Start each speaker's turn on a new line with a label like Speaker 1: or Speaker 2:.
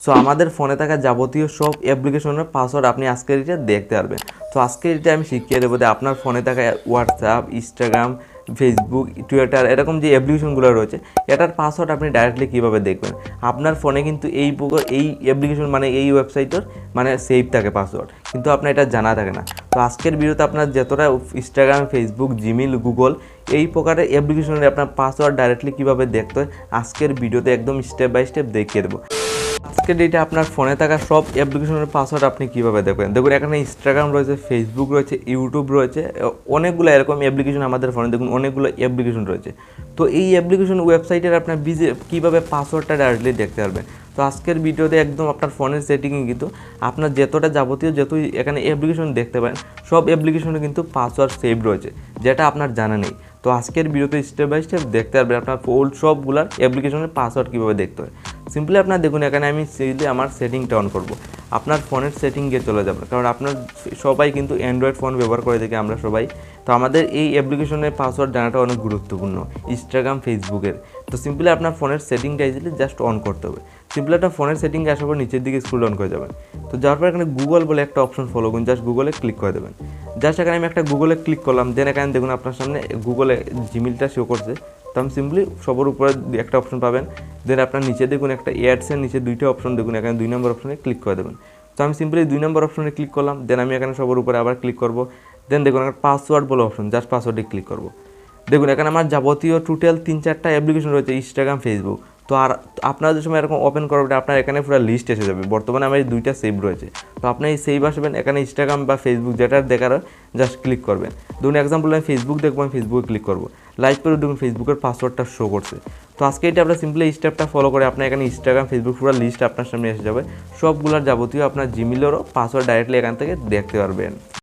Speaker 1: So আমাদের ফোনে থাকা যাবতীয় সব অ্যাপ্লিকেশনের পাসওয়ার্ড আপনি আজকের এটা দেখতে পারবেন। তো আজকের এটা আমি শিখিয়ে দেবো যে আপনার ফোনে থাকা হোয়াটসঅ্যাপ, ইনস্টাগ্রাম, ফেসবুক, টুইটার এরকম যে অ্যাপ্লিকেশনগুলো রয়েছে এটার পাসওয়ার্ড আপনি ডাইরেক্টলি কীভাবে দেখবেন। আপনার ফোনে কিন্তু এই অ্যাপ্লিকেশন মানে এই ওয়েবসাইটের মানে সেভ থাকে পাসওয়ার্ড, কিন্তু আপনার এটা জানা থাকে না। তো আজকের ভিডিওতে আপনার যতটা ইনস্টাগ্রাম, ফেসবুক, জিমেল, গুগল এই প্রকারের অ্যাপ্লিকেশনের আপনার পাসওয়ার্ড ডাইরেক্টলি কীভাবে দেখতে হয় আজকের ভিডিওতে একদম স্টেপ বাই স্টেপ দেখিয়ে দেবো। আজকের ডেটে আপনার ফোনে থাকা সব অ্যাপ্লিকেশনের পাসওয়ার্ড আপনি কীভাবে দেখবেন। দেখুন এখানে ইনস্টাগ্রাম রয়েছে, ফেসবুক রয়েছে, ইউটিউব রয়েছে, অনেকগুলো এরকম অ্যাপ্লিকেশন আমাদের ফোনে দেখুন অনেকগুলো অ্যাপ্লিকেশন রয়েছে। তো এই অ্যাপ্লিকেশন ওয়েবসাইটের আপনার কীভাবে পাসওয়ার্ডটা ডাইরেক্টলি দেখতে পারবেন। তো আজকের ভিডিওতে একদম আপনার ফোনের সেটিংয়ে কিন্তু আপনার যতটা যাবতীয় এখানে অ্যাপ্লিকেশন দেখতে পারেন সব অ্যাপ্লিকেশনে কিন্তু পাসওয়ার্ড সেভ রয়েছে, যেটা আপনার জানা নেই। তো আজকের ভিডিওতে স্টেপ বাই স্টেপ দেখতে পারবেন আপনার ওল্ড সবগুলার অ্যাপ্লিকেশনের পাসওয়ার্ড কীভাবে দেখতে হয়। সিম্পলি আপনার দেখুন এখানে আমি আমার সেটিংটা অন করব। আপনার ফোনের সেটিংয়ে চলে যাবেন, কারণ আপনার সবাই কিন্তু অ্যান্ড্রয়েড ফোন ব্যবহার করে দেখি আমরা সবাই। তো আমাদের এই অ্যাপ্লিকেশনের পাসওয়ার্ড জানাটা অনেক গুরুত্বপূর্ণ ইনস্টাগ্রাম, ফেসবুকের। তো সিম্পলি আপনার ফোনের সেটিংটা ইজিলি জাস্ট অন করতে হবে। সিম্পলি আপনার ফোনের সেটিংয়ে আসার পর নিচের দিকে স্ক্রল ডাউন করে যাবেন। তো যাওয়ার পর এখানে গুগল বলে একটা অপশন ফলো করুন, জাস্ট গুগলে ক্লিক করে দেবেন। জাস্ট এখানে আমি একটা গুগলে ক্লিক করলাম, দেন এখানে দেখুন আপনার সামনে গুগলে জিমেলটা শো করছে। তো আমি সিম্পলি সবার উপরে একটা অপশন পাবেন, দেন আপনার নিচে দেখুন একটা অ্যাডসের নিচে দুইটা অপশন দেখুন, এখানে 2 নম্বর অপশনে ক্লিক করে দেবেন। তো আমি সিম্পলি 2 নম্বর অপশনে ক্লিক করলাম, দেন আমি এখানে সবার উপরে আবার ক্লিক করব। দেন দেখুন একটা পাসওয়ার্ড বলে অপশন, জাস্ট পাসওয়ার্ডে ক্লিক করব। দেখুন এখানে আমার যাবতীয় টোটাল 3-4টা অ্যাপ্লিকেশন রয়েছে, ইনস্টাগ্রাম, ফেসবুক। তো আর আপনার যে সময় এরকম ওপেন করবেন আপনার এখানে পুরো লিস্ট এসে যাবে। বর্তমানে আমার এই 2টা সেভ রয়েছে। তো আপনি এই সেভ আসবেন, এখানে ইনস্টাগ্রাম বা ফেসবুক যেটা দেখার জাস্ট ক্লিক করবেন। ধরুন এক্সাম্পল আমি ফেসবুক দেখবো, আমি ফেসবুকে ক্লিক করবো। লাইক করে দেখুন ফেসবুকের পাসওয়ার্ডটা শো করছে। তো আজকে এটা আপনার সিম্পলি এই স্টেপটা ফলো করে আপনার এখানে ইনস্টাগ্রাম, ফেসবুক পুরো লিস্ট আপনার সামনে এসে যাবে। সবগুলোর যাবতীয় আপনার জিমেলেরও পাসওয়ার্ড ডাইরেক্টলি এখান থেকে দেখতে পারবেন।